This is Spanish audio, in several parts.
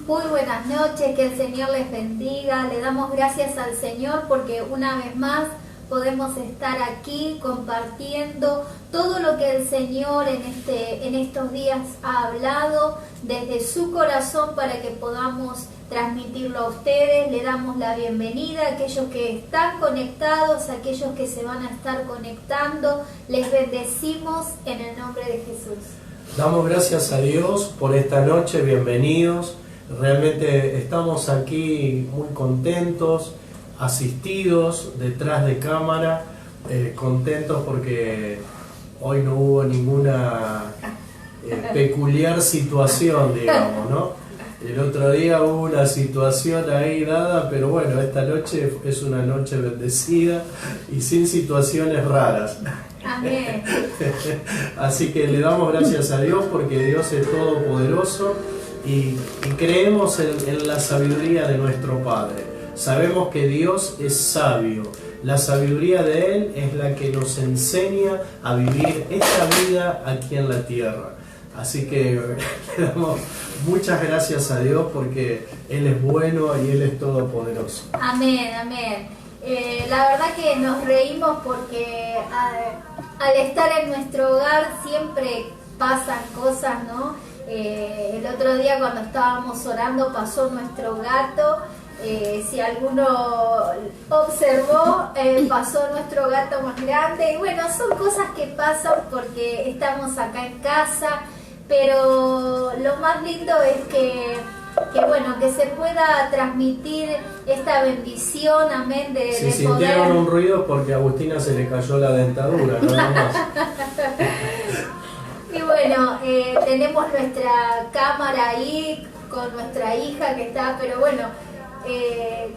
Muy buenas noches, que el Señor les bendiga. Le damos gracias al Señor porque una vez más podemos estar aquí compartiendo todo lo que el Señor en estos días ha hablado desde su corazón para que podamos transmitirlo a ustedes. Le damos la bienvenida a aquellos que están conectados, a aquellos que se van a estar conectando. Les bendecimos en el nombre de Jesús. Damos gracias a Dios por esta noche, bienvenidos. Realmente estamos aquí muy contentos, asistidos detrás de cámara, contentos porque hoy no hubo ninguna peculiar situación, digamos, ¿no? El otro día hubo una situación ahí dada, pero bueno, esta noche es una noche bendecida y sin situaciones raras. Amén. Así que le damos gracias a Dios porque Dios es todopoderoso y creemos en la sabiduría de nuestro Padre. Sabemos que Dios es sabio. La sabiduría de Él es la que nos enseña a vivir esta vida aquí en la tierra. Así que le damos muchas gracias a Dios porque Él es bueno y Él es todopoderoso. Amén, amén. La verdad que nos reímos porque al estar en nuestro hogar siempre pasan cosas, ¿no? El otro día cuando estábamos orando pasó nuestro gato. Si alguno observó, pasó nuestro gato más grande. Y bueno, son cosas que pasan porque estamos acá en casa. Pero lo más lindo es que bueno, que se pueda transmitir esta bendición, amén, de Si de sintieron poder. un ruido porque a Agustina se le cayó la dentadura, nada más. Y bueno, tenemos nuestra cámara ahí con nuestra hija que está, pero bueno,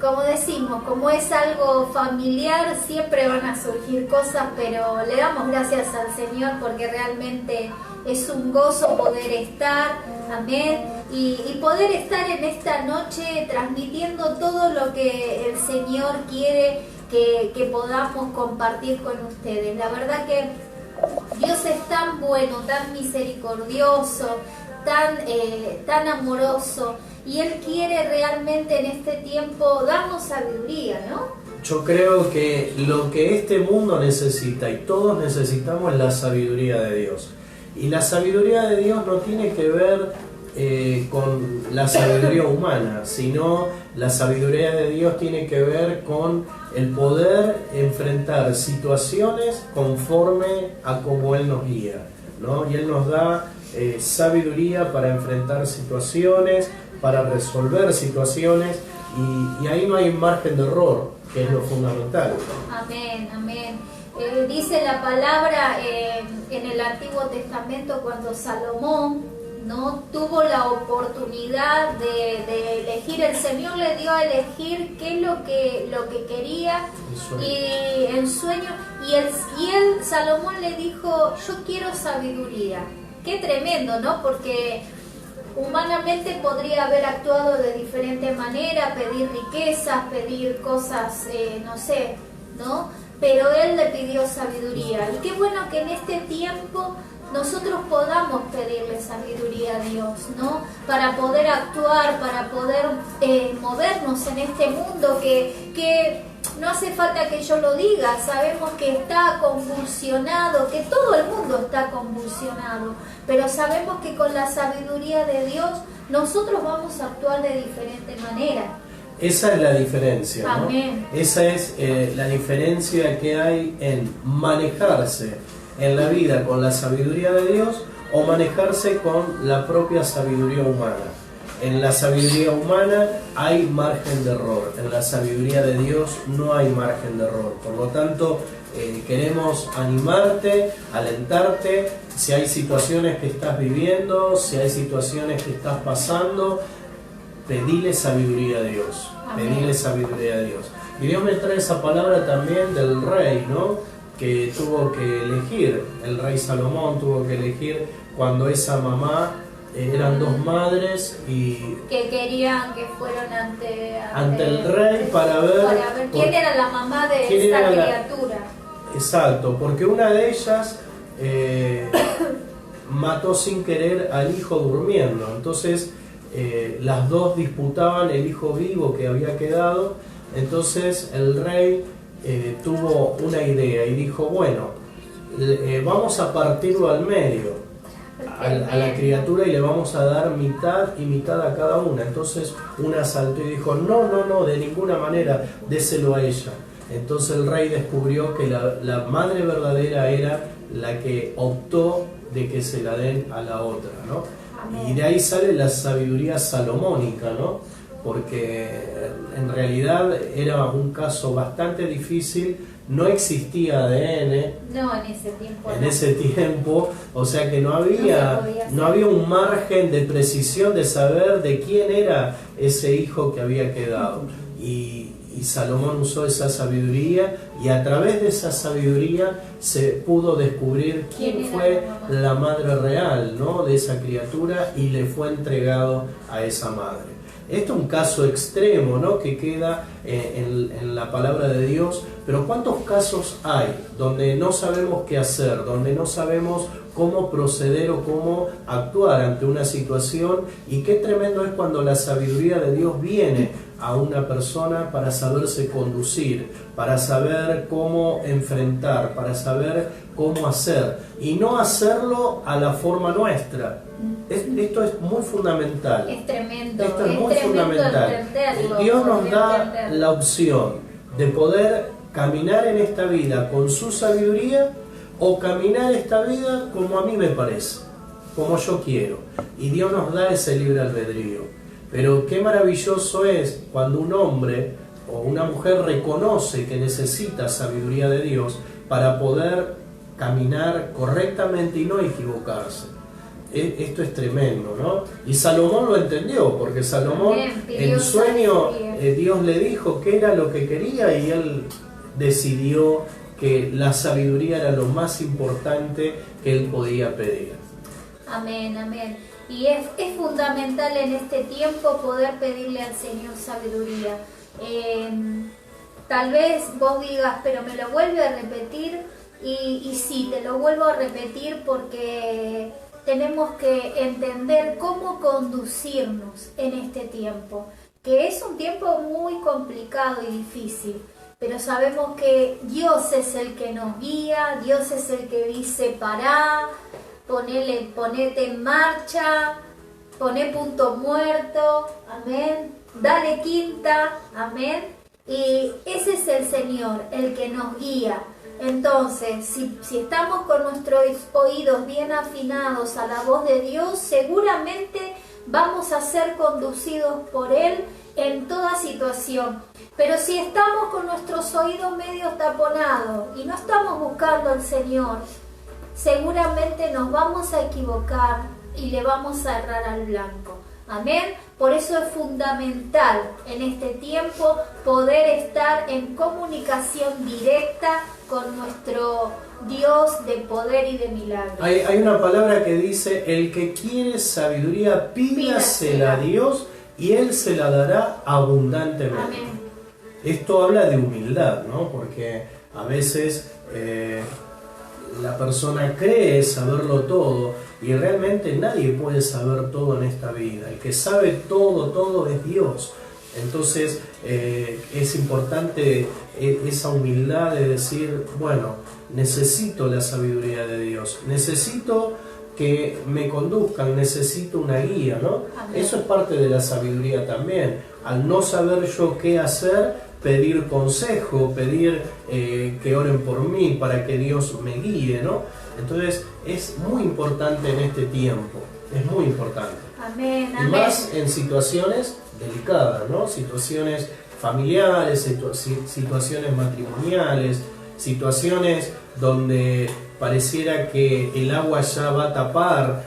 como decimos, como es algo familiar, siempre van a surgir cosas, pero le damos gracias al Señor porque realmente es un gozo poder estar, amén, y poder estar en esta noche transmitiendo todo lo que el Señor quiere que podamos compartir con ustedes. La verdad que Dios es tan bueno, tan misericordioso, tan amoroso, y Él quiere realmente en este tiempo darnos sabiduría, ¿no? Yo creo que lo que este mundo necesita y todos necesitamos es la sabiduría de Dios. Y la sabiduría de Dios no tiene que ver con la sabiduría humana, sino la sabiduría de Dios tiene que ver con el poder enfrentar situaciones conforme a como Él nos guía, ¿no? Y Él nos da sabiduría para enfrentar situaciones, para resolver situaciones, y ahí no hay margen de error, que es lo fundamental. Amén, amén. Dice la palabra en el Antiguo Testamento cuando Salomón no tuvo la oportunidad de elegir, el Señor le dio a elegir qué es lo que quería y en sueño, y él Salomón le dijo: yo quiero sabiduría. Qué tremendo, ¿no? Porque humanamente podría haber actuado de diferente manera, pedir riquezas, pedir cosas, no sé, ¿no? Pero él le pidió sabiduría. Y qué bueno que en este tiempo nosotros podamos pedirle sabiduría a Dios, ¿no? Para poder actuar, para poder movernos en este mundo que no hace falta que yo lo diga, sabemos que está convulsionado, que todo el mundo está convulsionado, pero sabemos que con la sabiduría de Dios nosotros vamos a actuar de diferente manera. Esa es la diferencia, ¿no? Amén. Esa es la diferencia que hay en manejarse en la vida con la sabiduría de Dios o manejarse con la propia sabiduría humana. En la sabiduría humana hay margen de error, en la sabiduría de Dios no hay margen de error. Por lo tanto, queremos animarte, alentarte, si hay situaciones que estás viviendo, si hay situaciones que estás pasando, pedile sabiduría a Dios, pedile sabiduría a Dios. Y Dios me trae esa palabra también del rey, ¿no? Que tuvo que elegir, el rey Salomón tuvo que elegir cuando esa mamá, eran dos madres y que querían que fueron ante el rey para ver quién era la mamá de esta criatura. Exacto, porque una de ellas mató sin querer al hijo durmiendo. Entonces las dos disputaban el hijo vivo que había quedado. Entonces el rey tuvo una idea y dijo, bueno, vamos a partirlo al medio a la criatura y le vamos a dar mitad y mitad a cada una. Entonces una saltó y dijo, no, de ninguna manera, déselo a ella. Entonces el rey descubrió que la madre verdadera era la que optó de que se la den a la otra, ¿no? Amén. Y de ahí sale la sabiduría salomónica, ¿no? Porque en realidad era un caso bastante difícil, no existía ADN. No, en ese tiempo. En ese tiempo, o sea que no había un margen de precisión de saber de quién era ese hijo que había quedado. Y Salomón usó esa sabiduría y a través de esa sabiduría se pudo descubrir quién fue la madre real, ¿no?, de esa criatura, y le fue entregado a esa madre. Esto es un caso extremo, ¿no?, que queda en la palabra de Dios, pero ¿cuántos casos hay donde no sabemos qué hacer, donde no sabemos cómo proceder o cómo actuar ante una situación? Y qué tremendo es cuando la sabiduría de Dios viene a una persona para saberse conducir, para saber cómo enfrentar, para saber cómo hacer, y no hacerlo a la forma nuestra. Esto es muy fundamental. Es tremendo. Esto es muy fundamental. Dios nos da la opción de poder caminar en esta vida con su sabiduría o caminar esta vida como a mí me parece, como yo quiero. Y Dios nos da ese libre albedrío. Pero qué maravilloso es cuando un hombre o una mujer reconoce que necesita sabiduría de Dios para poder caminar correctamente y no equivocarse. Esto es tremendo, ¿no? Y Salomón lo entendió, porque Salomón en sueño Dios le dijo qué era lo que quería y él decidió que la sabiduría era lo más importante que él podía pedir. Amén, amén. Y es fundamental en este tiempo poder pedirle al Señor sabiduría. Tal vez vos digas, pero me lo vuelve a repetir, y sí, te lo vuelvo a repetir porque tenemos que entender cómo conducirnos en este tiempo, que es un tiempo muy complicado y difícil, pero sabemos que Dios es el que nos guía, Dios es el que dice pará, ponete en marcha, poné punto muerto, amén, dale quinta, amén, y ese es el Señor, el que nos guía. Entonces, si estamos con nuestros oídos bien afinados a la voz de Dios, seguramente vamos a ser conducidos por Él en toda situación. Pero si estamos con nuestros oídos medio taponados y no estamos buscando al Señor, seguramente nos vamos a equivocar y le vamos a errar al blanco. Amén. Por eso es fundamental en este tiempo poder estar en comunicación directa con nuestro Dios de poder y de milagros. Hay una palabra que dice, el que quiere sabiduría, pídasela a Dios y Él se la dará abundantemente. Amén. Esto habla de humildad, ¿no? Porque a veces la persona cree saberlo todo y realmente nadie puede saber todo en esta vida. El que sabe todo es Dios. Entonces es importante esa humildad de decir, bueno, necesito la sabiduría de Dios, necesito que me conduzcan, necesito una guía, ¿no? Amén. Eso es parte de la sabiduría también. Al no saber yo qué hacer, pedir consejo, pedir que oren por mí para que Dios me guíe, ¿no? Entonces es muy importante en este tiempo, es muy importante. Amén, amén. Y más en situaciones delicadas, ¿no? Situaciones familiares, situaciones matrimoniales, situaciones donde pareciera que el agua ya va a tapar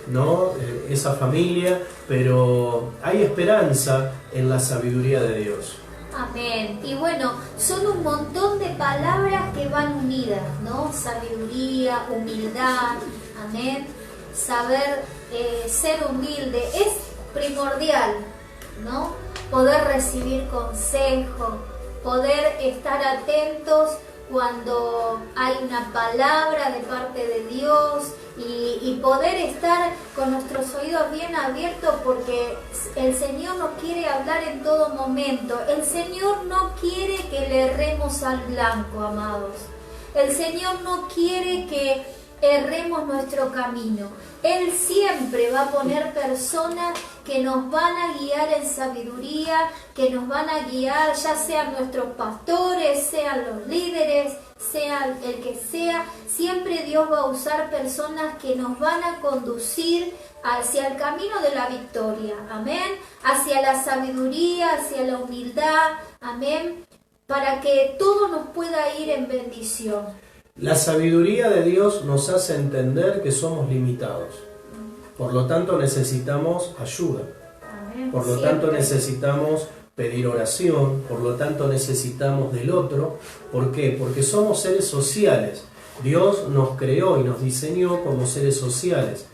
¿no? Esa familia, pero hay esperanza en la sabiduría de Dios. Amén. Y bueno, son un montón de palabras que van unidas, ¿no? Sabiduría, humildad, amén. Saber ser humilde es primordial, ¿no? Poder recibir consejo, poder estar atentos cuando hay una palabra de parte de Dios y poder estar con nuestros oídos bien abiertos, porque el Señor nos quiere hablar en todo momento. El Señor no quiere que le erremos al blanco, amados. El Señor no quiere que erremos nuestro camino. Él siempre va a poner personas que nos van a guiar en sabiduría, que nos van a guiar, ya sean nuestros pastores, sean los líderes, sea el que sea. Siempre Dios va a usar personas que nos van a conducir hacia el camino de la victoria, amén, hacia la sabiduría, hacia la humildad, amén, para que todo nos pueda ir en bendición. La sabiduría de Dios nos hace entender que somos limitados. Por lo tanto necesitamos ayuda. Amén. Por lo tanto necesitamos pedir oración. Por lo tanto necesitamos del otro. ¿Por qué? Porque somos seres sociales. Dios nos creó y nos diseñó como seres sociales.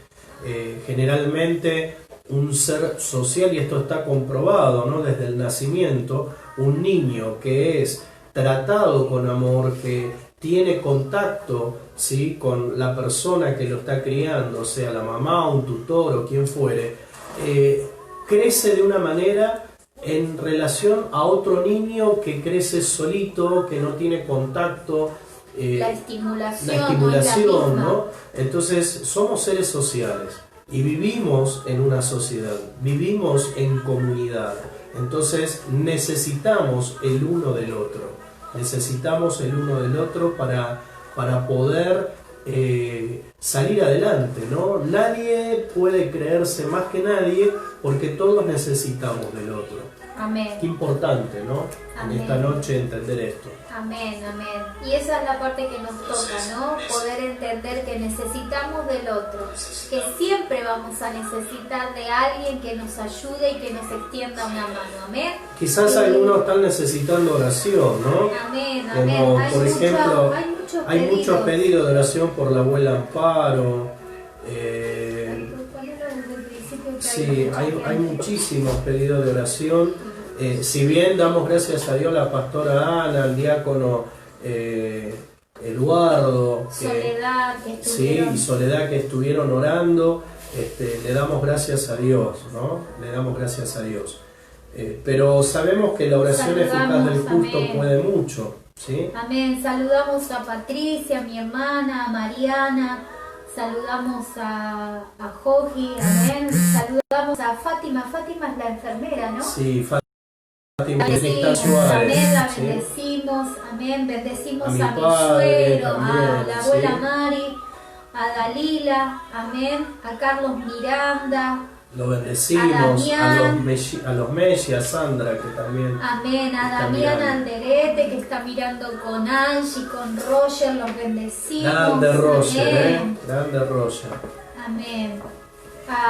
Generalmente un ser social, y esto está comprobado, ¿no? Desde el nacimiento, un niño que es tratado con amor, que tiene contacto, ¿sí?, con la persona que lo está criando, sea la mamá, un tutor o quien fuere, crece de una manera en relación a otro niño que crece solito, que no tiene contacto. La estimulación, ¿no? Entonces somos seres sociales y vivimos en una sociedad, vivimos en comunidad. Entonces necesitamos el uno del otro. Necesitamos el uno del otro para poder salir adelante, ¿no? Nadie puede creerse más que nadie, porque todos necesitamos del otro. Amén. Qué importante, ¿no? Amén. En esta noche entender esto. Amén, amén. Y esa es la parte que nos toca, ¿no? Poder entender que necesitamos del otro, que siempre vamos a necesitar de alguien que nos ayude y que nos extienda una mano. Amén. Quizás algunos están necesitando oración, ¿no? Amén, amén. Como por ejemplo, hay muchos pedidos de oración por la abuela Amparo. Sí, hay muchísimos pedidos de oración. Si bien damos gracias a Dios, la pastora Ana, el diácono Eduardo, Soledad, y Soledad, que estuvieron orando, le damos gracias a Dios, ¿no? Le damos gracias a Dios. Pero sabemos que la oración eficaz del justo puede mucho, ¿sí? Amén. Saludamos a Patricia, mi hermana, a Mariana. Saludamos a Joji, amén. Saludamos a Fátima. Fátima es la enfermera, ¿no? Sí, Fátima Suárez. Amén, la bendecimos, amén. Bendecimos a mi suegro, a la abuela Mari, a Dalila, amén. A Carlos Miranda. Lo bendecimos, a los Messi, a Sandra, que también. Amén, a Damián Anderete, que está mirando con Angie, con Roger, los bendecimos. Grande Roger, grande Roger. Amén.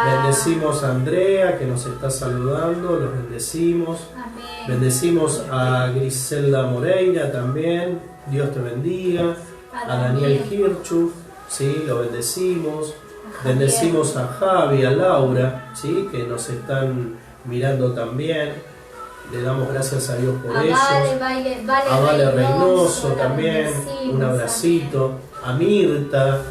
Bendecimos a Andrea, que nos está saludando, los bendecimos. Amén. Bendecimos a Griselda Moreira también, Dios te bendiga. A Daniel Hirchu, sí, lo bendecimos. Bendecimos a Javi, a Laura, ¿sí?, que nos están mirando también. Le damos gracias a Dios por ellos. A Vale Reynoso también, un abracito. A Mirta,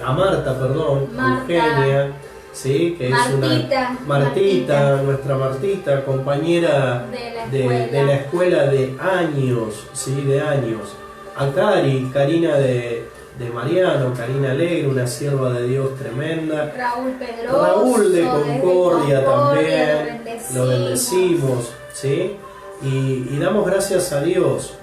a Marta, perdón, Eugenia, ¿sí?, que Martita, es una Martita, nuestra Martita, compañera de la escuela de años, ¿sí?, de años. A Karina de Mariano, Karina Alegre, una sierva de Dios tremenda. Raúl Pedroso, Raúl de Concordia también, lo bendecimos, ¿sí? Y damos gracias a Dios,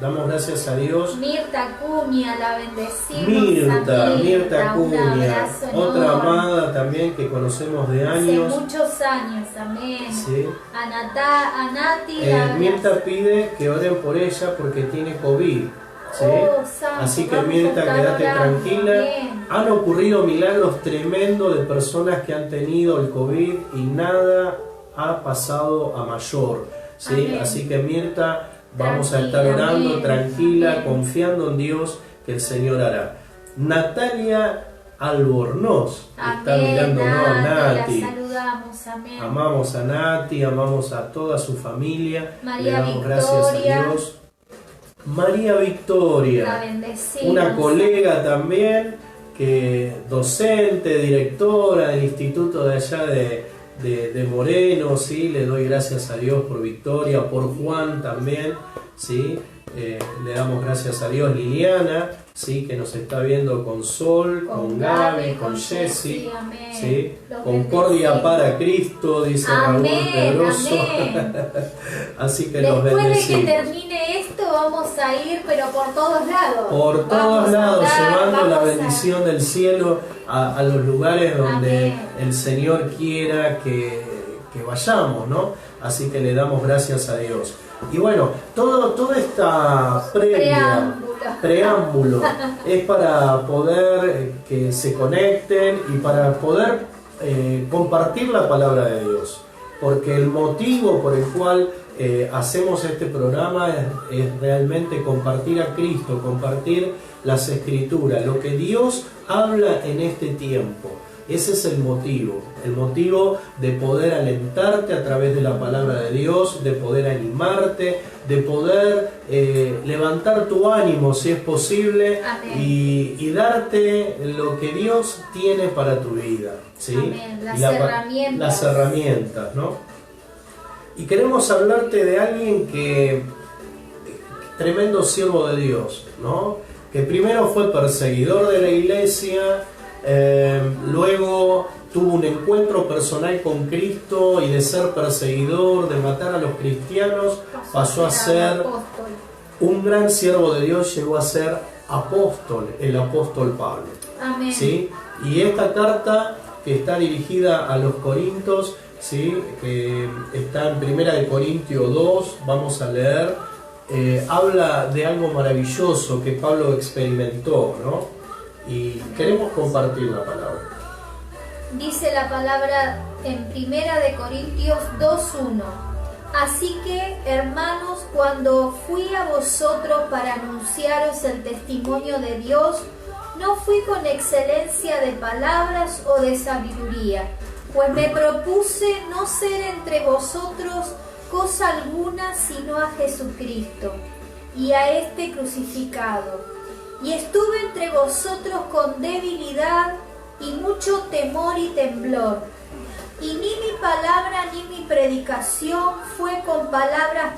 Mirta Acuña, la bendecimos. Mirta Acuña, otra amada también que conocemos de años. Hace muchos años, amén. ¿Sí? A Nati. Mirta pide que oren por ella porque tiene COVID. ¿Sí? Así que Mirta, quédate tranquila. Bien. Han ocurrido milagros tremendos de personas que han tenido el COVID y nada ha pasado a mayor, ¿sí? Así que Mirta, vamos a estar orando, tranquila, confiando en Dios, que el Señor hará. Natalia Albornoz está mirándonos, a Nati. La saludamos, amén. Amamos a Nati, amamos a toda su familia. María Le damos Victoria, gracias a Dios. María Victoria, la bendecimos, una colega también que docente, directora del instituto de allá de Moreno, ¿sí? Le doy gracias a Dios por Victoria, por Juan también, ¿sí? Le damos gracias a Dios, Liliana, ¿sí? Que nos está viendo con Sol, con Gaby, con Jessy, ¿sí? Concordia para Cristo, dice Raúl Pedroso. Así que los después bendecimos. de que termine esto vamos a ir, pero por todos lados. Por todos lados, llevando la bendición del cielo a los lugares donde el Señor quiera que vayamos, ¿no? Así que le damos gracias a Dios. Y bueno, toda esta preámbulo es para poder que se conecten y para poder compartir la palabra de Dios. Porque el motivo por el cual hacemos este programa es realmente compartir a Cristo, compartir las Escrituras, lo que Dios habla en este tiempo. Ese es el motivo de poder alentarte a través de la palabra de Dios, de poder animarte, de poder levantar tu ánimo si es posible y darte lo que Dios tiene para tu vida, ¿sí? Amén. Las herramientas, ¿no? Y queremos hablarte de alguien que, tremendo siervo de Dios, ¿no? Que primero fue perseguidor de la iglesia, luego tuvo un encuentro personal con Cristo y de ser perseguidor, de matar a los cristianos, pasó a ser un gran siervo de Dios, llegó a ser apóstol, el apóstol Pablo. Amén. ¿Sí? Y esta carta que está dirigida a los Corintios, ¿sí? Que está en 1 Corintios 2, vamos a leer, habla de algo maravilloso que Pablo experimentó, ¿no? Y queremos compartir la palabra. Dice la palabra en 1 Corintios 2:1. Así que, hermanos, cuando fui a vosotros para anunciaros el testimonio de Dios, no fui con excelencia de palabras o de sabiduría, pues me propuse no ser entre vosotros cosa alguna sino a Jesucristo y a este crucificado. Y estuve entre vosotros con debilidad y mucho temor y temblor. Y ni mi palabra ni mi predicación fue con palabras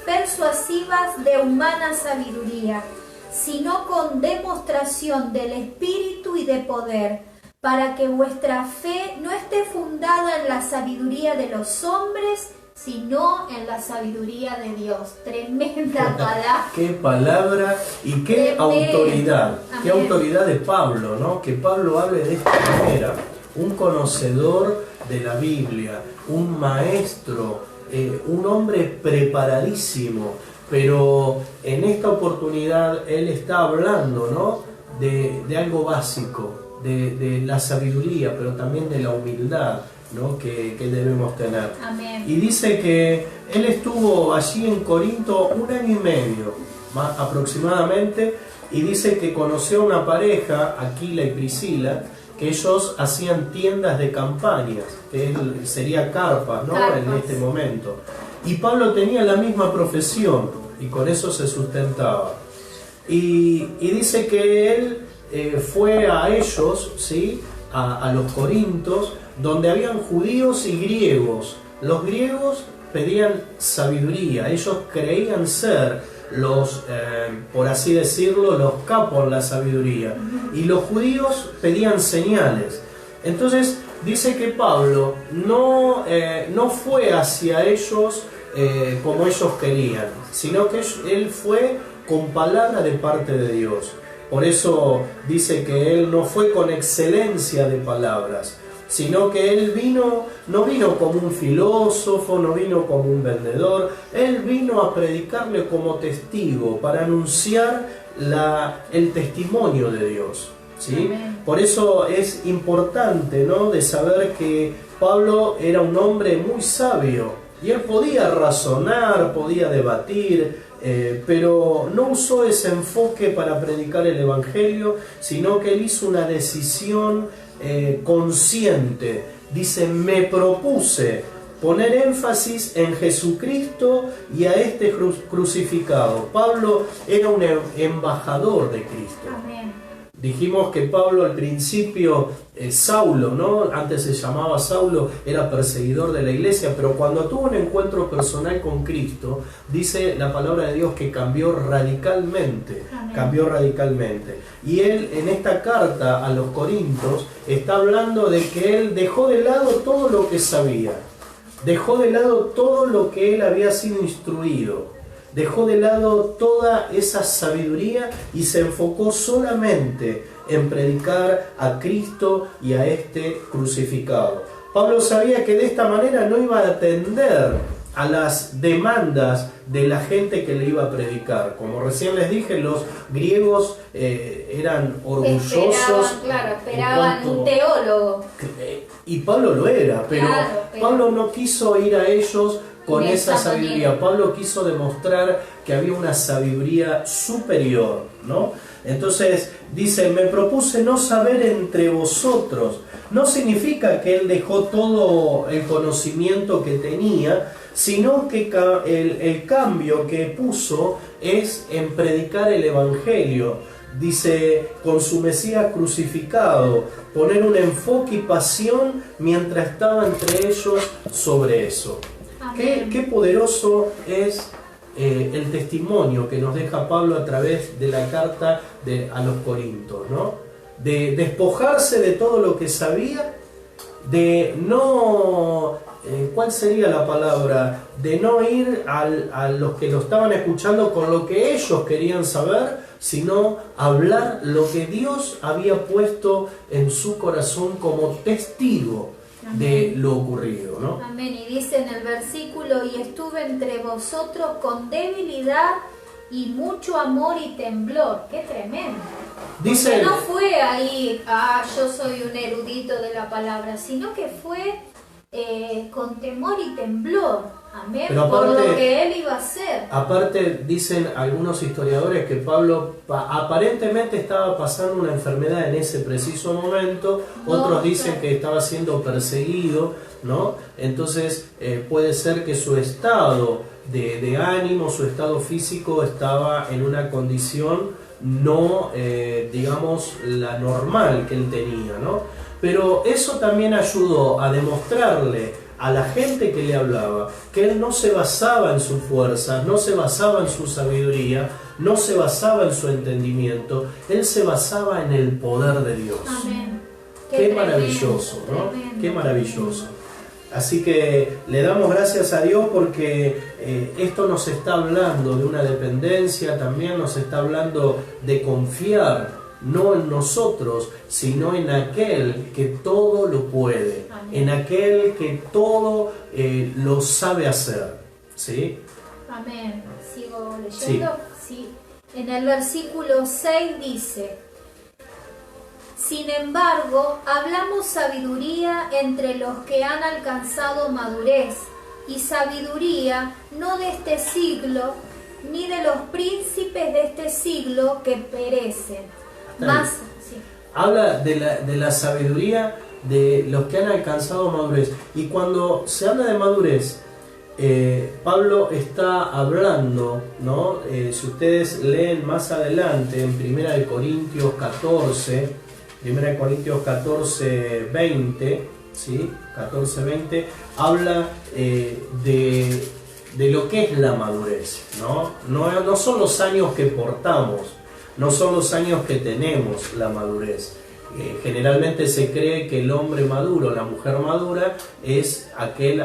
persuasivas de humana sabiduría, sino con demostración del Espíritu y de poder, para que vuestra fe no esté fundada en la sabiduría de los hombres, sino en la sabiduría de Dios. Tremenda palabra. Qué palabra y qué autoridad. Amén. Qué autoridad de Pablo, ¿no? Que Pablo hable de esta manera. Un conocedor de la Biblia, un maestro, un hombre preparadísimo. Pero en esta oportunidad él está hablando, ¿no? De algo básico, de la sabiduría, pero también de la humildad, ¿no? que debemos tener. Amén. Y dice que él estuvo allí en Corinto 1 año y medio, más aproximadamente, y dice que conoció a una pareja, Aquila y Priscila, que ellos hacían tiendas de campañas, que sería carpas, ¿no? Carpas. En este momento. Y Pablo tenía la misma profesión y con eso se sustentaba. Y dice que él fue a ellos, ¿sí? A los corintios, donde habían judíos y griegos. Los griegos pedían sabiduría, ellos creían ser los, por así decirlo, los capos en la sabiduría. Y los judíos pedían señales. Entonces dice que Pablo no fue hacia ellos como ellos querían, sino que él fue con palabra de parte de Dios. Por eso dice que él no fue con excelencia de palabras, sino que él no vino como un filósofo, no vino como un vendedor, él vino a predicarle como testigo, para anunciar el testimonio de Dios, ¿sí? Por eso es importante, ¿no?, de saber que Pablo era un hombre muy sabio, y él podía razonar, podía debatir, pero no usó ese enfoque para predicar el Evangelio, sino que él hizo una decisión consciente. Dice, me propuse poner énfasis en Jesucristo y a este crucificado. Pablo era un embajador de Cristo. Amén. Dijimos que Pablo al principio, Saulo, ¿no? Antes se llamaba Saulo, era perseguidor de la iglesia, pero cuando tuvo un encuentro personal con Cristo, dice la palabra de Dios que cambió radicalmente. Amén. Cambió radicalmente. Y él en esta carta a los Corintios está hablando de que él dejó de lado todo lo que sabía, dejó de lado todo lo que él había sido instruido. Dejó de lado toda esa sabiduría y se enfocó solamente en predicar a Cristo y a este crucificado. Pablo sabía que de esta manera no iba a atender a las demandas de la gente que le iba a predicar. Como recién les dije, los griegos eran orgullosos. Esperaban un teólogo. Y Pablo lo era, pero Pablo no quiso ir a ellos con esa sabiduría. Pablo quiso demostrar que había una sabiduría superior, ¿no? Entonces dice, me propuse no saber entre vosotros. No significa que él dejó todo el conocimiento que tenía, sino que el cambio que puso es en predicar el Evangelio. Dice, con su Mesías crucificado, poner un enfoque y pasión mientras estaba entre ellos sobre eso. Qué poderoso es el testimonio que nos deja Pablo a través de la carta a los Corintios, ¿no? De despojarse de todo lo que sabía, de no... ¿cuál sería la palabra? De no ir a los que lo estaban escuchando con lo que ellos querían saber, sino hablar lo que Dios había puesto en su corazón como testigo de lo ocurrido, ¿no? Amén. Y dice en el versículo, y estuve entre vosotros con debilidad y mucho amor y temblor. ¡Qué tremendo! Dice, porque no fue ahí, yo soy un erudito de la palabra, sino que fue con temor y temblor. Amén. Pero aparte, por lo que él iba a hacer. Aparte, dicen algunos historiadores que Pablo aparentemente estaba pasando una enfermedad en ese preciso momento. Otros dicen que estaba siendo perseguido, ¿no? Entonces puede ser que su estado de ánimo, su estado físico estaba en una condición no, digamos, la normal que él tenía, ¿no? Pero eso también ayudó a demostrarle a la gente que le hablaba que él no se basaba en su fuerza, no se basaba en su sabiduría, no se basaba en su entendimiento, él se basaba en el poder de Dios. Amén. Qué maravilloso, ¿no? Tremendo. Qué maravilloso. Así que le damos gracias a Dios porque esto nos está hablando de una dependencia, también nos está hablando de confiar no en nosotros, sino en aquel que todo lo puede. Amén. En aquel que todo lo sabe hacer, ¿sí? Amén. ¿Sigo leyendo? Sí. En el versículo 6 dice, sin embargo, hablamos sabiduría entre los que han alcanzado madurez, y sabiduría no de este siglo, ni de los príncipes de este siglo que perecen. Más, sí. Habla de la sabiduría de los que han alcanzado madurez. Y cuando se habla de madurez, Pablo está hablando, ¿no? Si ustedes leen más adelante en 1 Corintios 14, 20, ¿sí? 14:20, habla de lo que es la madurez, ¿no? No son los años que portamos, no son los años que tenemos la madurez. Generalmente se cree que el hombre maduro, la mujer madura, es aquel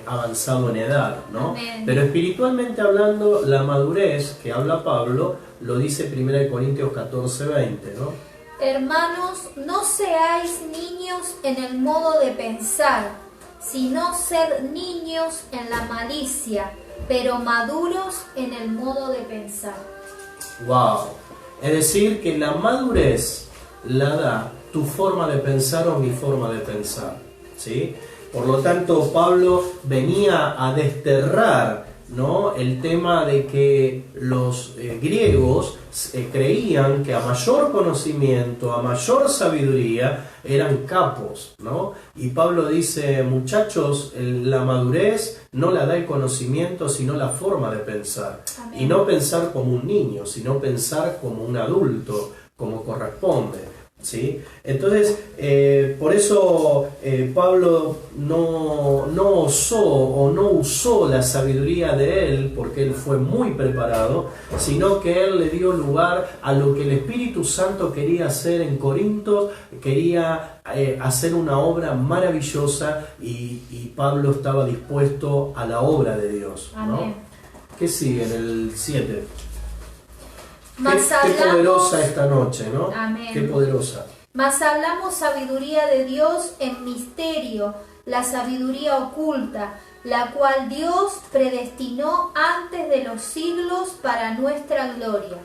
avanzado en edad, ¿no? Amén. Pero espiritualmente hablando, la madurez que habla Pablo lo dice 1 Corintios 14:20, ¿no? Hermanos, no seáis niños en el modo de pensar, sino ser niños en la malicia, pero maduros en el modo de pensar. ¡Wow! Es decir, que la madurez la da tu forma de pensar o mi forma de pensar, ¿sí? Por lo tanto, Pablo venía a desterrar, ¿no?, el tema de que los griegos creían que a mayor conocimiento, a mayor sabiduría, eran capos, ¿no? Y Pablo dice, muchachos, la madurez no la da el conocimiento, sino la forma de pensar. Amén. Y no pensar como un niño, sino pensar como un adulto, como corresponde, ¿sí? Entonces, por eso Pablo no osó o no usó la sabiduría de él, porque él fue muy preparado, sino que él le dio lugar a lo que el Espíritu Santo quería hacer en Corinto. Quería hacer una obra maravillosa y Pablo estaba dispuesto a la obra de Dios, ¿no? Amén. ¿Qué sigue en el 7? Qué poderosa esta noche, ¿no? Amén. Qué poderosa. Mas hablamos sabiduría de Dios en misterio, la sabiduría oculta, la cual Dios predestinó antes de los siglos para nuestra gloria.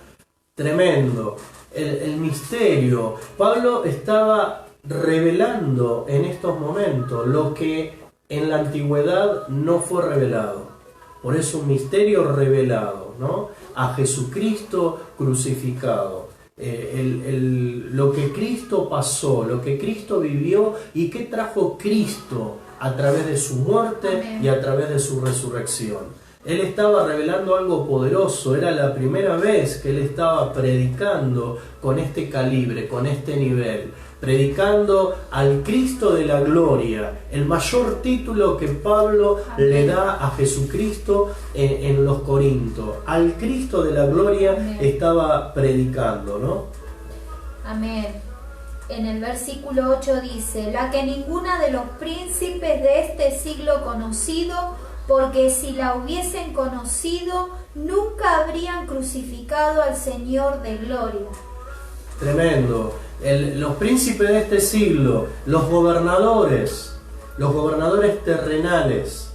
Tremendo. El misterio. Pablo estaba revelando en estos momentos lo que en la antigüedad no fue revelado. Por eso un misterio revelado, ¿no? A Jesucristo crucificado. Lo que Cristo pasó, lo que Cristo vivió y qué trajo Cristo a través de su muerte. Amén. Y a través de su resurrección. Él estaba revelando algo poderoso, era la primera vez que él estaba predicando con este calibre, con este nivel, predicando al Cristo de la gloria, el mayor título que Pablo Amén. Le da a Jesucristo en los Corintios. Al Cristo de la gloria Amén. Estaba predicando, ¿no? Amén. En el versículo 8 dice, la que ninguna de los príncipes de este siglo conocido, porque si la hubiesen conocido, nunca habrían crucificado al Señor de gloria. Tremendo. Los príncipes de este siglo, los gobernadores terrenales,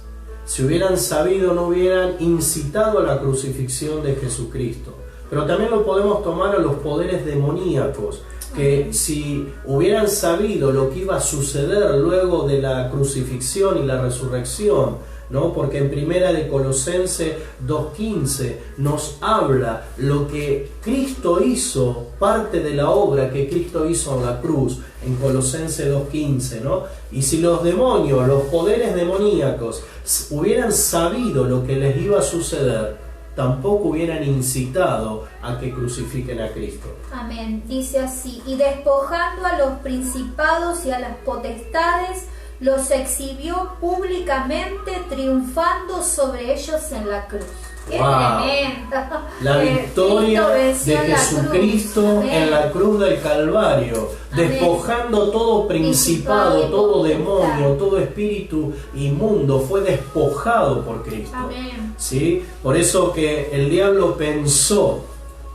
si hubieran sabido, no hubieran incitado a la crucifixión de Jesucristo. Pero también lo podemos tomar a los poderes demoníacos, que si hubieran sabido lo que iba a suceder luego de la crucifixión y la resurrección, ¿no? Porque en Primera de Colosenses 2:15 nos habla lo que Cristo hizo, parte de la obra que Cristo hizo en la cruz, en Colosenses 2:15, ¿no? Y si los demonios, los poderes demoníacos, hubieran sabido lo que les iba a suceder, tampoco hubieran incitado a que crucifiquen a Cristo. Amén. Dice así, y despojando a los principados y a las potestades, los exhibió públicamente, triunfando sobre ellos en la cruz. ¡Qué tremendo! La victoria de Jesucristo en la cruz del Calvario, Amén. Despojando todo principado, todo demonio, todo espíritu inmundo, fue despojado por Cristo. Amén. ¿Sí? Por eso que el diablo pensó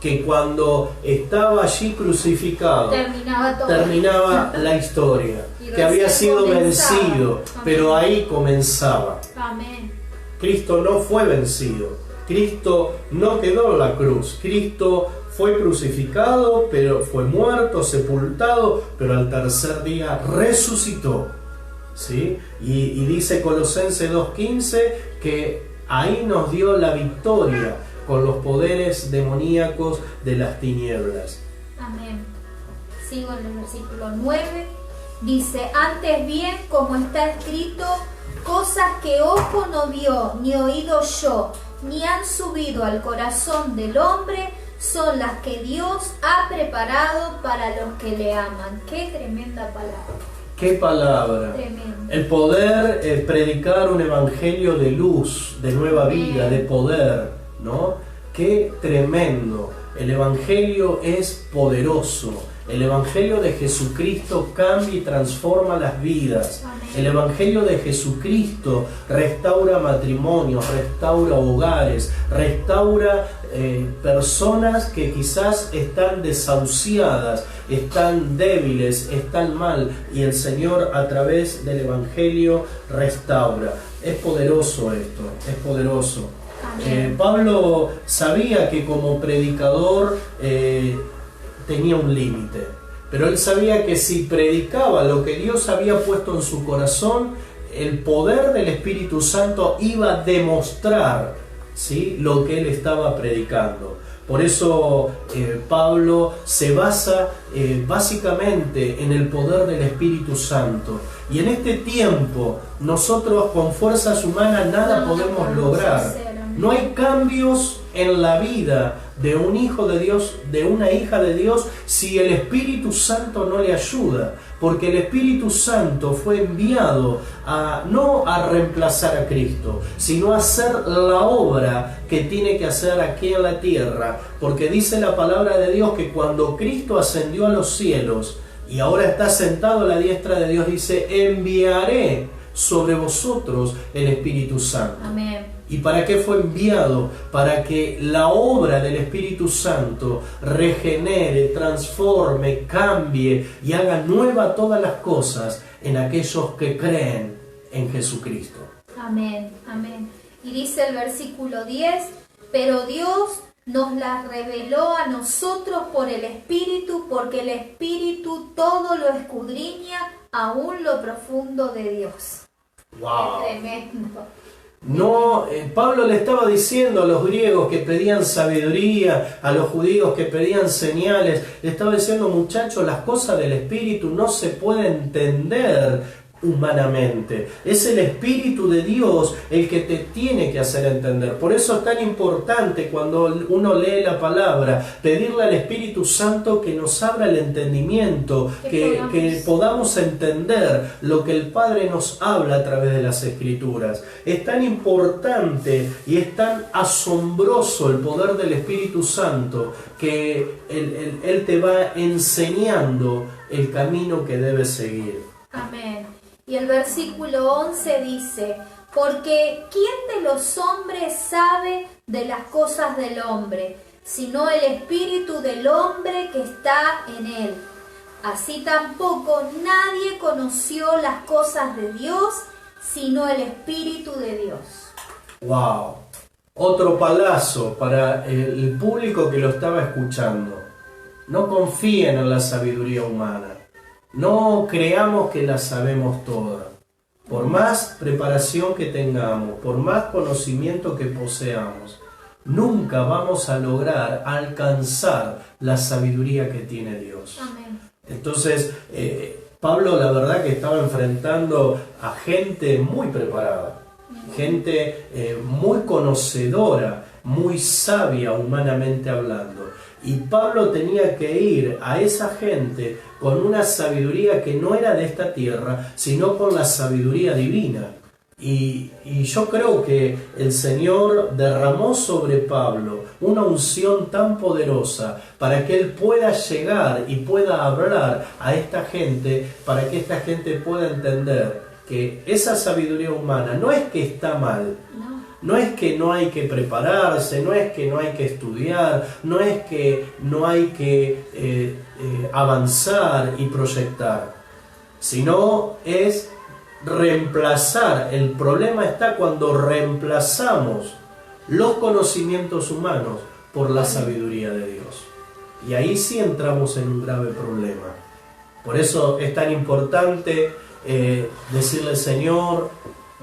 que cuando estaba allí crucificado terminaba la historia, que había sido vencido, pero ahí comenzaba. Amén. Cristo no fue vencido, Cristo no quedó en la cruz, Cristo fue crucificado, pero fue muerto, sepultado, pero al tercer día resucitó, ¿sí? Y dice Colosenses 2:15 que ahí nos dio la victoria con los poderes demoníacos de las tinieblas. Amén. Sigo en el versículo 9. Dice, antes bien, como está escrito, cosas que ojo no vio, ni oído yo, ni han subido al corazón del hombre, son las que Dios ha preparado para los que le aman. ¡Qué tremenda palabra! ¡Qué palabra! Tremendo. El poder predicar un evangelio de luz, de nueva vida, de poder, ¿no? ¡Qué tremendo! El evangelio es poderoso. El evangelio de Jesucristo cambia y transforma las vidas. Amén. El evangelio de Jesucristo restaura matrimonios, restaura hogares, restaura personas que quizás están desahuciadas, están débiles, están mal, y el Señor a través del evangelio restaura. Es poderoso esto, es poderoso. Pablo sabía que como predicador tenía un límite, pero él sabía que si predicaba lo que Dios había puesto en su corazón, el poder del Espíritu Santo iba a demostrar, ¿sí?, lo que él estaba predicando. Por eso Pablo se basa básicamente en el poder del Espíritu Santo. Y en este tiempo nosotros con fuerzas humanas nada podemos lograr. No hay cambios en la vida de un hijo de Dios, de una hija de Dios, si el Espíritu Santo no le ayuda. Porque el Espíritu Santo fue enviado no a reemplazar a Cristo, sino a hacer la obra que tiene que hacer aquí en la tierra. Porque dice la palabra de Dios que cuando Cristo ascendió a los cielos y ahora está sentado a la diestra de Dios, dice: enviaré sobre vosotros el Espíritu Santo. Amén. ¿Y para qué fue enviado? Para que la obra del Espíritu Santo regenere, transforme, cambie y haga nueva todas las cosas en aquellos que creen en Jesucristo. Amén, amén. Y dice el versículo 10, pero Dios nos la reveló a nosotros por el Espíritu, porque el Espíritu todo lo escudriña, aún lo profundo de Dios. ¡Wow! Qué tremendo. No, Pablo le estaba diciendo a los griegos que pedían sabiduría, a los judíos que pedían señales, le estaba diciendo: muchachos, las cosas del Espíritu no se pueden entender humanamente. Es el Espíritu de Dios el que te tiene que hacer entender. Por eso es tan importante cuando uno lee la palabra, pedirle al Espíritu Santo que nos abra el entendimiento, que podamos entender lo que el Padre nos habla a través de las Escrituras. Es tan importante y es tan asombroso el poder del Espíritu Santo que Él te va enseñando el camino que debes seguir. Amén. Y el versículo 11 dice: porque ¿quién de los hombres sabe de las cosas del hombre, sino el espíritu del hombre que está en él? Así tampoco nadie conoció las cosas de Dios, sino el Espíritu de Dios. ¡Wow! Otro palazo para el público que lo estaba escuchando. No confíen en la sabiduría humana. No creamos que la sabemos toda. Por más preparación que tengamos, por más conocimiento que poseamos, nunca vamos a lograr alcanzar la sabiduría que tiene Dios. Amén. Entonces, Pablo, la verdad que estaba enfrentando a gente muy preparada, gente muy conocedora, muy sabia humanamente hablando. Y Pablo tenía que ir a esa gente con una sabiduría que no era de esta tierra, sino con la sabiduría divina. Y yo creo que el Señor derramó sobre Pablo una unción tan poderosa para que él pueda llegar y pueda hablar a esta gente, para que esta gente pueda entender que esa sabiduría humana no es que está mal. No es que no hay que prepararse, no es que no hay que estudiar, no es que no hay que avanzar y proyectar, sino es reemplazar. El problema está cuando reemplazamos los conocimientos humanos por la sabiduría de Dios. Y ahí sí entramos en un grave problema. Por eso es tan importante decirle: Señor,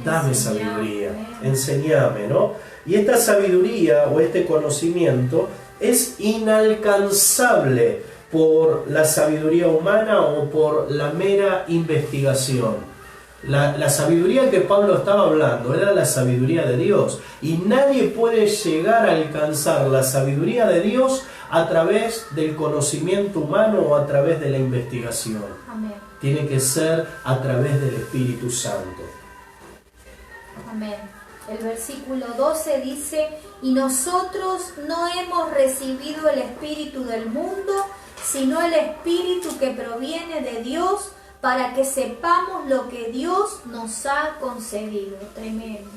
dame sabiduría, enséñame, ¿no? Y esta sabiduría o este conocimiento es inalcanzable por la sabiduría humana o por la mera investigación. La sabiduría que Pablo estaba hablando era la sabiduría de Dios. Y nadie puede llegar a alcanzar la sabiduría de Dios a través del conocimiento humano o a través de la investigación. Amén. Tiene que ser a través del Espíritu Santo. Amén. El versículo 12 dice: y nosotros no hemos recibido el espíritu del mundo, sino el espíritu que proviene de Dios, para que sepamos lo que Dios nos ha concedido. Tremendo.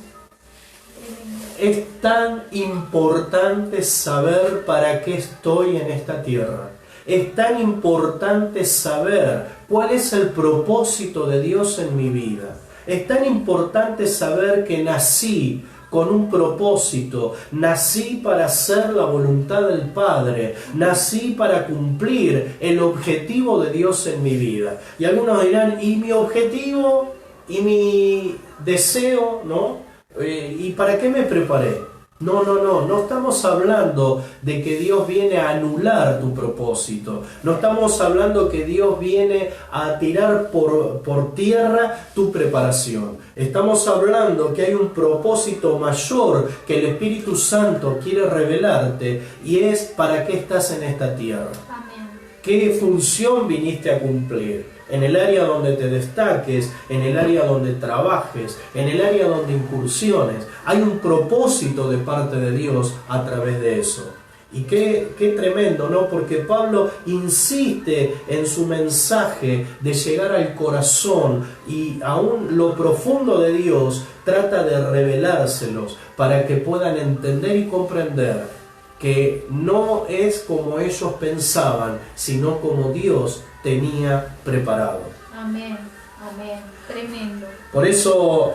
Tremendo. Es tan importante saber para qué estoy en esta tierra. Es tan importante saber cuál es el propósito de Dios en mi vida. Es tan importante saber que nací con un propósito, nací para hacer la voluntad del Padre, nací para cumplir el objetivo de Dios en mi vida. Y algunos dirán: ¿y mi objetivo? ¿Y mi deseo? ¿No? ¿Y para qué me preparé? No estamos hablando de que Dios viene a anular tu propósito, no estamos hablando que Dios viene a tirar por tierra tu preparación. Estamos hablando que hay un propósito mayor que el Espíritu Santo quiere revelarte, y es para qué estás en esta tierra. Amén. ¿Qué función viniste a cumplir? En el área donde te destaques, en el área donde trabajes, en el área donde incursiones. Hay un propósito de parte de Dios a través de eso. Y qué tremendo, ¿no? Porque Pablo insiste en su mensaje de llegar al corazón, y aún lo profundo de Dios trata de revelárselos para que puedan entender y comprender que no es como ellos pensaban, sino como Dios tenía preparado. Amén, amén, tremendo. Por eso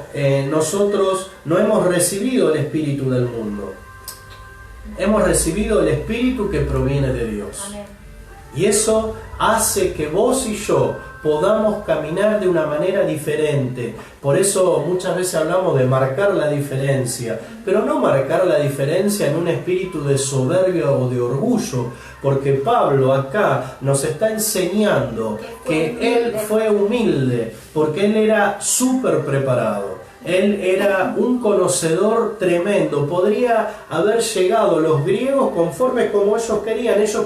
nosotros no hemos recibido el espíritu del mundo, hemos recibido el espíritu que proviene de Dios. Amén. Y eso hace que vos y yo podamos caminar de una manera diferente. Por eso muchas veces hablamos de marcar la diferencia, pero no marcar la diferencia en un espíritu de soberbia o de orgullo, porque Pablo acá nos está enseñando que él fue humilde, porque él era súper preparado. Él era un conocedor tremendo. Podría haber llegado los griegos conforme como ellos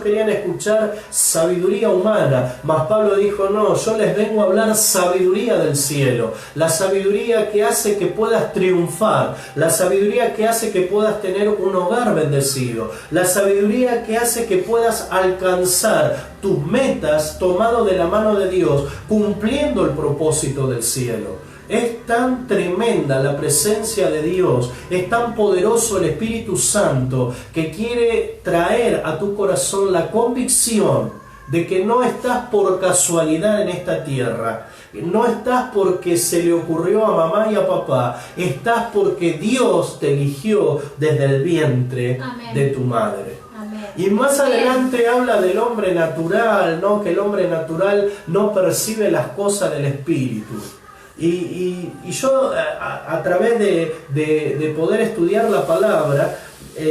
querían escuchar sabiduría humana, mas Pablo dijo: no, yo les vengo a hablar sabiduría del cielo, la sabiduría que hace que puedas triunfar, la sabiduría que hace que puedas tener un hogar bendecido, la sabiduría que hace que puedas alcanzar tus metas tomado de la mano de Dios, cumpliendo el propósito del cielo. Es tan tremenda la presencia de Dios, es tan poderoso el Espíritu Santo, que quiere traer a tu corazón la convicción de que no estás por casualidad en esta tierra, no estás porque se le ocurrió a mamá y a papá, estás porque Dios te eligió desde el vientre Amén. de tu madre. Amén. Y más adelante habla del hombre natural, ¿no? Que el hombre natural no percibe las cosas del Espíritu. Y yo a través de poder estudiar la palabra,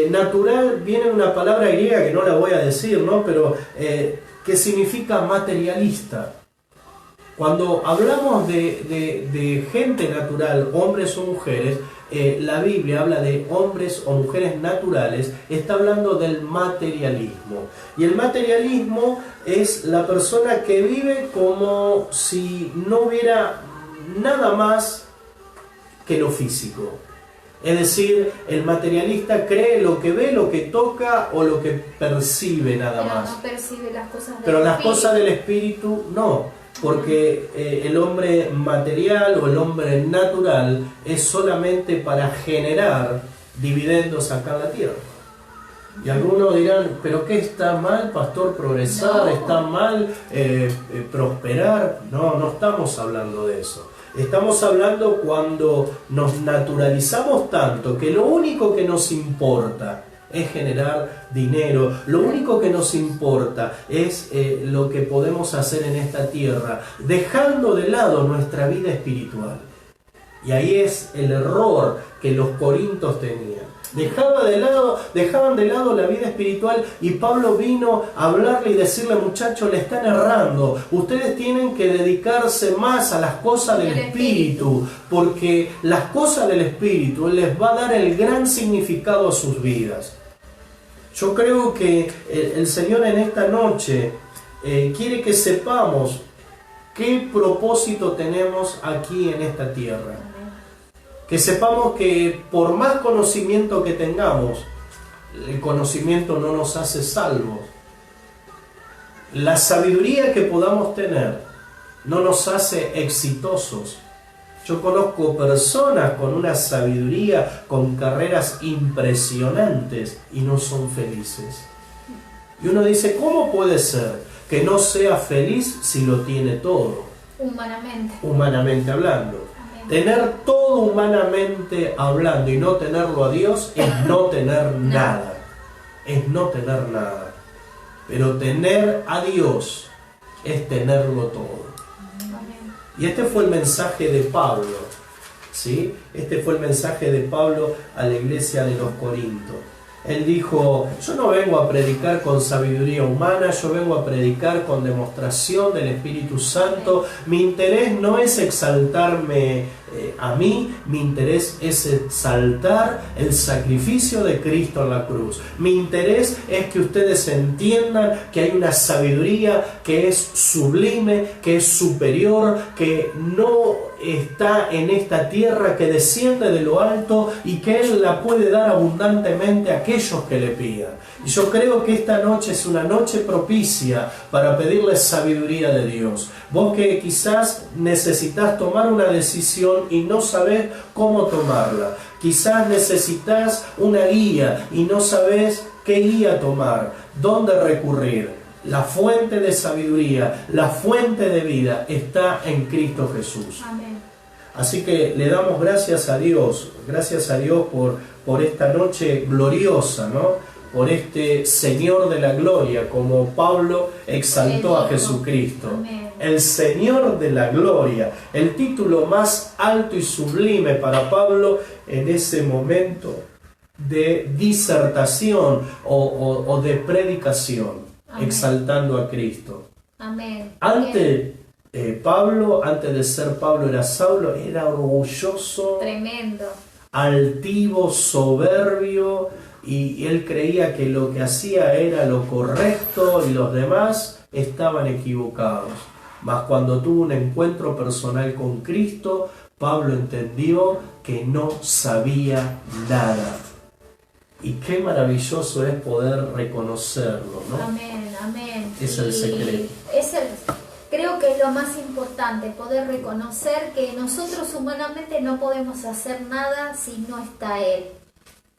natural viene una palabra griega que no la voy a decir, ¿no? Pero que significa materialista. Cuando hablamos de gente natural, hombres o mujeres, la Biblia habla de hombres o mujeres naturales, está hablando del materialismo. Y el materialismo es la persona que vive como si no hubiera nada más que lo físico. Es decir, el materialista cree lo que ve, lo que toca o lo que percibe nada más. No percibe las cosas del Pero las espíritu. cosas del espíritu no, porque el hombre material o el hombre natural es solamente para generar dividendos acá en la tierra. Y algunos dirán: ¿pero qué está mal, pastor, progresar? No. ¿Está mal prosperar? No estamos hablando de eso. Estamos hablando cuando nos naturalizamos tanto que lo único que nos importa es generar dinero, lo único que nos importa es lo que podemos hacer en esta tierra, dejando de lado nuestra vida espiritual. Y ahí es el error que los corintios tenían. Dejaban de lado la vida espiritual, y Pablo vino a hablarle y decirle: muchachos, le están errando. Ustedes tienen que dedicarse más a las cosas del Espíritu, porque las cosas del Espíritu les va a dar el gran significado a sus vidas. Yo creo que el Señor en esta noche quiere que sepamos qué propósito tenemos aquí en esta tierra. Que sepamos que por más conocimiento que tengamos, el conocimiento no nos hace salvos. La sabiduría que podamos tener no nos hace exitosos. Yo conozco personas con una sabiduría, con carreras impresionantes, y no son felices. Y uno dice: ¿cómo puede ser que no sea feliz si lo tiene todo? Humanamente hablando. Tener todo humanamente hablando y no tenerlo a Dios es no tener nada. Es no tener nada. Pero tener a Dios es tenerlo todo. Y este fue el mensaje de Pablo. ¿sí? Este fue el mensaje de Pablo a la iglesia de los Corintios. Él dijo, yo no vengo a predicar con sabiduría humana, yo vengo a predicar con demostración del Espíritu Santo. Mi interés no es exaltarme a mí, mi interés es exaltar el sacrificio de Cristo en la cruz. Mi interés es que ustedes entiendan que hay una sabiduría que es sublime, que es superior, que no está en esta tierra, que desciende de lo alto y que Él la puede dar abundantemente a aquellos que le pidan. Y yo creo que esta noche es una noche propicia para pedirle sabiduría de Dios. Vos que quizás necesitas tomar una decisión y no sabés cómo tomarla. Quizás necesitas una guía y no sabés qué guía tomar, dónde recurrir. La fuente de sabiduría, la fuente de vida está en Cristo Jesús. Amén. Así que le damos gracias a Dios por esta noche gloriosa, ¿no? Por este Señor de la gloria, como Pablo exaltó a Jesucristo. Amén. El Señor de la gloria, el título más alto y sublime para Pablo en ese momento de disertación o de predicación. Amén. Exaltando a Cristo. Amén. Pablo, antes de ser Pablo era Saulo, era orgulloso, tremendo, altivo, soberbio, y él creía que lo que hacía era lo correcto y los demás estaban equivocados. Mas cuando tuvo un encuentro personal con Cristo, Pablo entendió que no sabía nada. Y qué maravilloso es poder reconocerlo, ¿no? Amén, amén. Es el secreto. Creo que es lo más importante, poder reconocer que nosotros humanamente no podemos hacer nada si no está Él.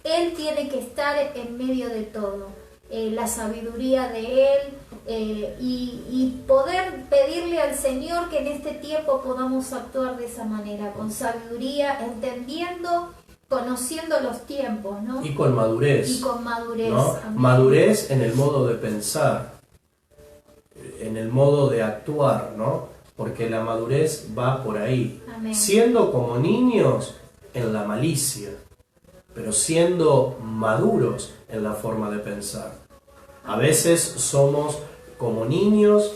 Él tiene que estar en medio de todo. La sabiduría de Él y poder pedirle al Señor que en este tiempo podamos actuar de esa manera, con sabiduría, entendiendo, conociendo los tiempos, ¿no? Y con madurez. Y con madurez. ¿No? Madurez en el modo de pensar, en el modo de actuar, ¿no? Porque la madurez va por ahí. Amén. Siendo como niños en la malicia, pero siendo maduros en la forma de pensar. A veces somos como niños,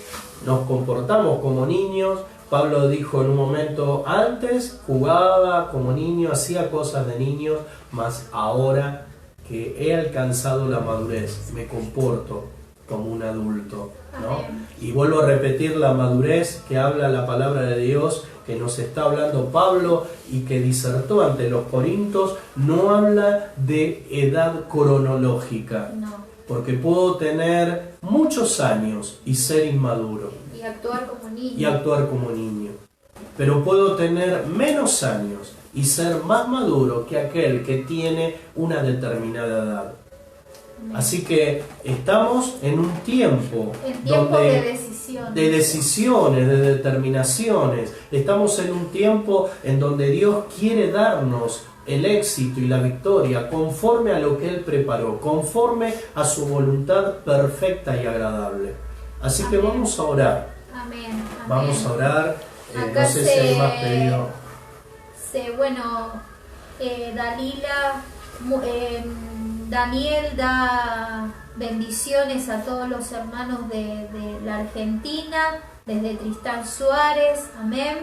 nos comportamos como niños. Pablo dijo en un momento, antes jugaba como niño, hacía cosas de niño, mas ahora que he alcanzado la madurez, me comporto como un adulto, ¿no? Amén. Y vuelvo a repetir la madurez que habla la palabra de Dios, que nos está hablando Pablo y que disertó ante los Corintios, no habla de edad cronológica, No. porque puedo tener muchos años y ser inmaduro. Y actuar como niño. Y actuar como niño. Pero puedo tener menos años y ser más maduro que aquel que tiene una determinada edad. Así que estamos en un tiempo de decisiones, de determinaciones. Estamos en un tiempo en donde Dios quiere darnos el éxito y la victoria conforme a lo que Él preparó, conforme a su voluntad perfecta y agradable. Así que vamos a orar. Amén. Amén. Vamos a orar. Acá no sé si hay más pedido. Daniel da bendiciones a todos los hermanos de la Argentina, desde Tristán Suárez, amén.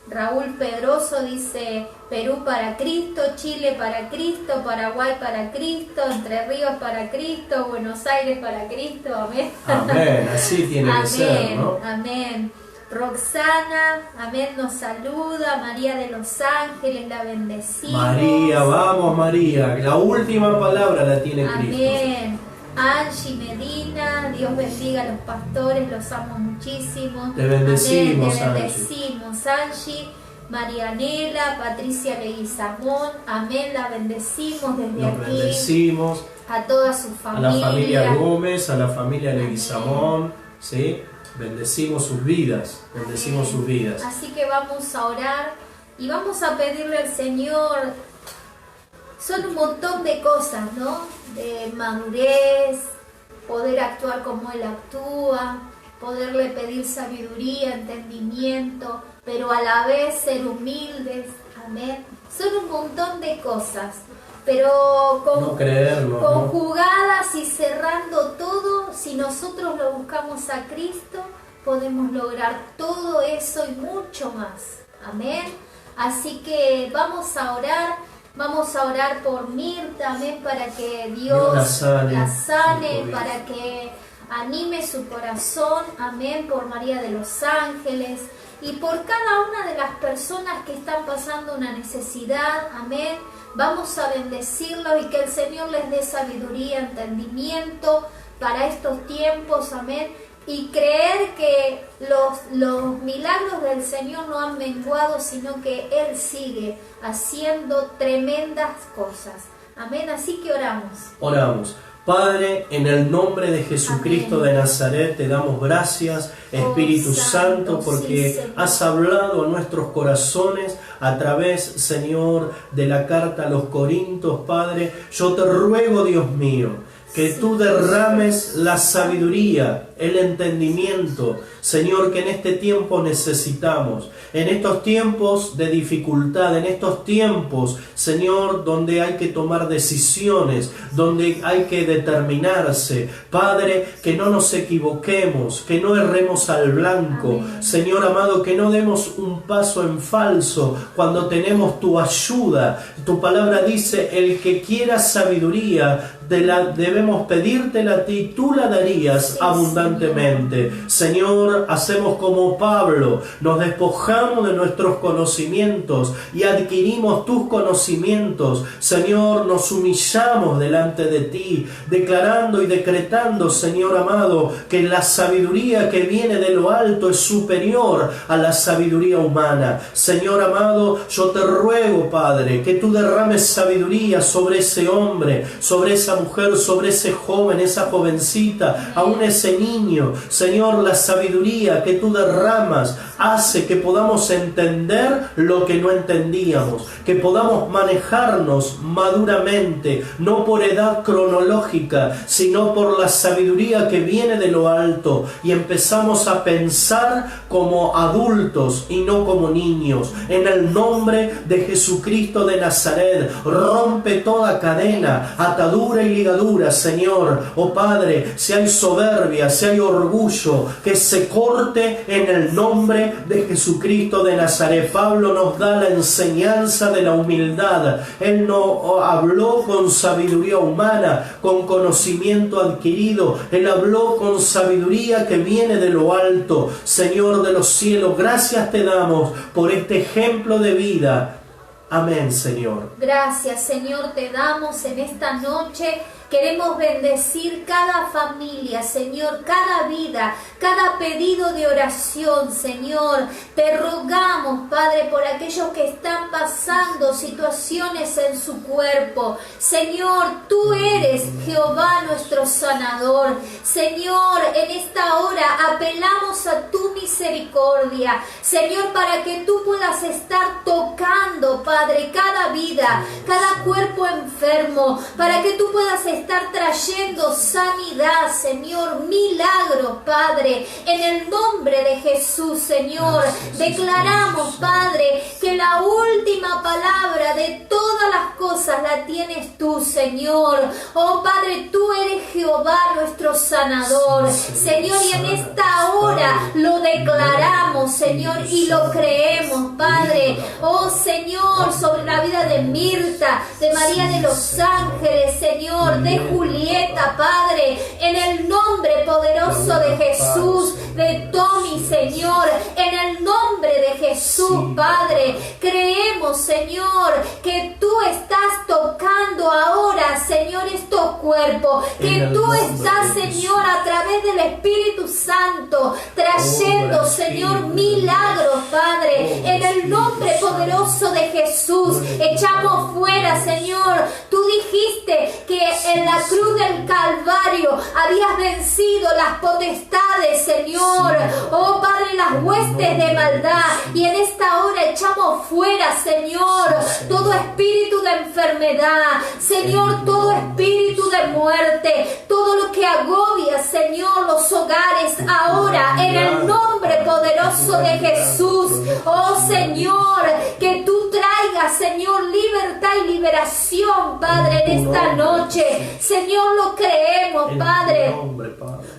Raúl Pedroso dice, Perú para Cristo, Chile para Cristo, Paraguay para Cristo, Entre Ríos para Cristo, Buenos Aires para Cristo, amén. Amén, así tiene que ser, ¿no? Amén. Roxana, amén, nos saluda. María de los Ángeles, la bendecimos. María, vamos María, la última palabra la tiene Cristo. Amén. Angie Medina, Dios bendiga a los pastores, los amo muchísimo. Te bendecimos, amén, te bendecimos, Angie. Marianela, Patricia Leguizamón, amén, la bendecimos desde Nos aquí. Bendecimos a toda su familia. A la familia Gómez, a la familia Leguizamón, ¿sí? Bendecimos sus vidas, bendecimos sus vidas. Así que vamos a orar y vamos a pedirle al Señor. Son un montón de cosas, ¿no? De madurez, poder actuar como Él actúa, poderle pedir sabiduría, entendimiento, pero a la vez ser humildes, a Amén. Son un montón de cosas, pero No creernos, ¿no? conjugadas y cerrando todo, si nosotros lo buscamos a Cristo, podemos lograr todo eso y mucho más. Amén. Así que vamos a orar por Mirta, amén, para que Dios la sane, para que anime su corazón, amén, por María de los Ángeles y por cada una de las personas que están pasando una necesidad, amén. Vamos a bendecirlos y que el Señor les dé sabiduría, entendimiento para estos tiempos, amén. Y creer que los milagros del Señor no han menguado, sino que Él sigue haciendo tremendas cosas. Amén. Así que oramos. Oramos. Padre, en el nombre de Jesucristo de Nazaret, te damos gracias, Espíritu Santo, porque sí, has hablado a nuestros corazones a través, Señor, de la carta a los Corintios, Padre. Yo te ruego, Dios mío, que tú derrames la sabiduría, el entendimiento, Señor, que en este tiempo necesitamos. En estos tiempos de dificultad, en estos tiempos, Señor, donde hay que tomar decisiones, donde hay que determinarse. Padre, que no nos equivoquemos, que no erremos al blanco. Amén. Señor amado, que no demos un paso en falso cuando tenemos tu ayuda. Tu palabra dice, el que quiera sabiduría, debemos pedírtela a ti, tú la darías abundantemente. Señor, hacemos como Pablo, nos despojamos de nuestros conocimientos y adquirimos tus conocimientos. Señor, nos humillamos delante de ti, declarando y decretando, Señor amado, que la sabiduría que viene de lo alto es superior a la sabiduría humana. Señor amado, yo te ruego, Padre, que tú derrames sabiduría sobre ese hombre, sobre esa mujer, sobre ese joven, esa jovencita, aún ese niño. Señor, la sabiduría que tú derramas hace que podamos entender lo que no entendíamos, que podamos manejarnos maduramente, no por edad cronológica, sino por la sabiduría que viene de lo alto, y empezamos a pensar como adultos y no como niños. En el nombre de Jesucristo de Nazaret, rompe toda cadena, atadura y ligadura, Señor. Oh Padre, si hay soberbia, si hay orgullo, que se corte en el nombre de Jesucristo de Nazaret. Pablo nos da la enseñanza de la humildad. Él no habló con sabiduría humana, con conocimiento adquirido. Él habló con sabiduría que viene de lo alto. Señor de los cielos, gracias te damos por este ejemplo de vida. Amén, Señor. Gracias, Señor, te damos en esta noche. Queremos bendecir cada familia, Señor, cada vida, cada pedido de oración, Señor. Te rogamos, Padre, por aquellos que están pasando situaciones en su cuerpo. Señor, tú eres Jehová nuestro sanador. Señor, en esta hora apelamos a tu misericordia, Señor, para que tú puedas estar tocando, Padre, cada vida, cada cuerpo enfermo, para que tú puedas estar trayendo sanidad, Señor, milagros, Padre, en el nombre de Jesús, Señor. Declaramos, Padre, que la última palabra de todas las cosas la tienes tú, Señor. Oh Padre, tú eres Jehová nuestro sanador, Señor, y en esta hora lo declaramos, Señor, y lo creemos, Padre. Oh Señor, sobre la vida de Mirta, de María de los Ángeles, Señor, de Julieta, Padre, en el nombre poderoso de Jesús, de Tommy, Señor, en el nombre de Jesús, Padre, creemos, Señor, que tú estás tocando ahora, Señor, estos cuerpos, que tú estás, Señor, a través del Espíritu Santo, trayendo, Señor, milagros, Padre, en el nombre poderoso de Jesús. Echamos fuera, Señor, tú dijiste que en la cruz del Calvario habías vencido las potestades, Señor. Oh Padre, las huestes de maldad. Y en esta hora echamos fuera, Señor, todo espíritu de enfermedad, Señor, todo espíritu de muerte, todo lo que agobia, Señor, los hogares ahora, en el nombre poderoso de Jesús. Oh Señor, que tú traigas traiga, Señor, libertad y liberación, Padre, en esta noche. Señor, lo creemos, Padre.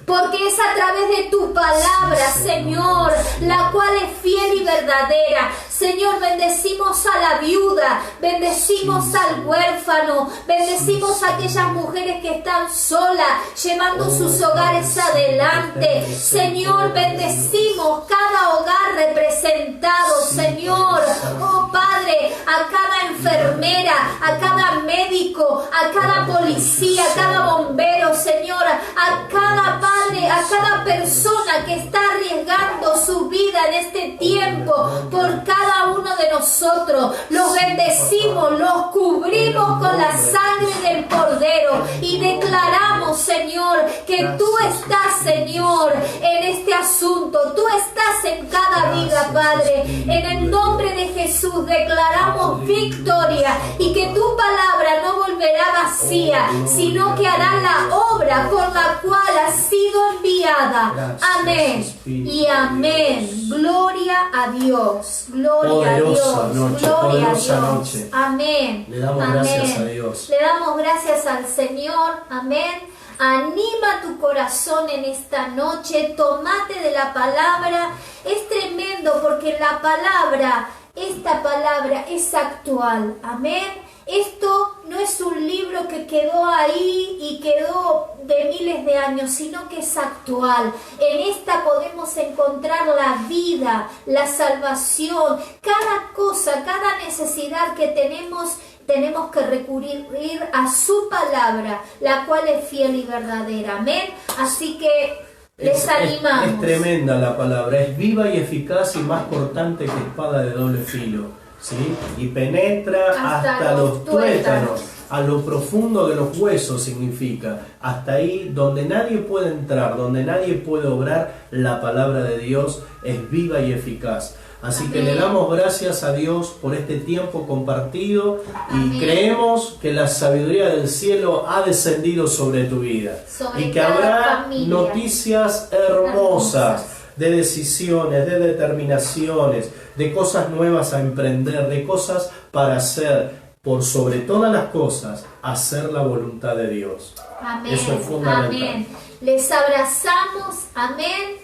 Porque es a través de tu palabra, Señor, la cual es fiel y verdadera. Señor, bendecimos a la viuda, bendecimos al huérfano, bendecimos a aquellas mujeres que están solas, llevando sus hogares adelante. Señor, bendecimos cada hogar representado, Señor. Oh Padre, a cada enfermera, a cada médico, a cada policía, a cada bombero, Señor, a cada Padre, a cada persona que está arriesgando su vida en este tiempo por cada uno de nosotros. Los bendecimos, los cubrimos con la sangre del Cordero y declaramos, Señor, que tú estás, Señor, en este asunto. Tú estás en cada vida, Padre. En el nombre de Jesús declaramos victoria y que tu palabra no volverá vacía, sino que hará la obra por la cual ha sido enviada. Amén y amén. Gloria a Dios. Gloria a Dios. Gloria a Dios. Amén. Le damos gracias a Dios. Le damos gracias al Señor. Amén. Anima tu corazón en esta noche. Tómate de la palabra. Es tremendo porque la palabra, esta palabra es actual. Amén. Esto no es un libro que quedó ahí y quedó de miles de años, sino que es actual. En esta podemos encontrar la vida, la salvación, cada cosa, cada necesidad que tenemos que recurrir a su palabra, la cual es fiel y verdadera. Amén. Así que les animamos. Es tremenda la palabra, es viva y eficaz y más cortante que espada de doble filo. ¿Sí? Y penetra hasta los tuétanos, a lo profundo de los huesos significa, hasta ahí donde nadie puede entrar, donde nadie puede obrar, la palabra de Dios es viva y eficaz. Así que le damos gracias a Dios por este tiempo compartido y creemos que la sabiduría del cielo ha descendido sobre tu vida y que habrá noticias hermosas de decisiones, de determinaciones, de cosas nuevas a emprender, de cosas para hacer, por sobre todas las cosas, hacer la voluntad de Dios. Amén. Eso es fundamental. Amén. Les abrazamos. Amén.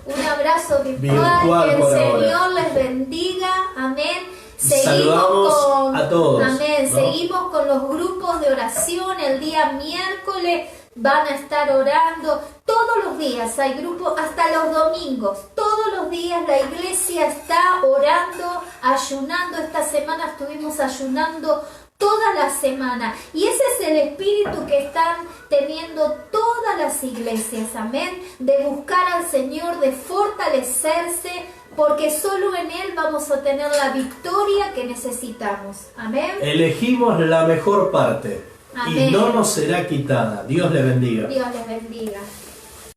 Un abrazo virtual. Que el Señor les bendiga. Amén. Saludamos a todos. Amén. ¿No? Seguimos con los grupos de oración el día miércoles. Van a estar orando todos los días, hay grupos hasta los domingos, todos los días la iglesia está orando, ayunando. Esta semana estuvimos ayunando toda la semana y ese es el espíritu que están teniendo todas las iglesias, amén, de buscar al Señor, de fortalecerse, porque solo en Él vamos a tener la victoria que necesitamos, amén. Elegimos la mejor parte. Amén. Y no nos será quitada. Dios les bendiga. Dios les bendiga.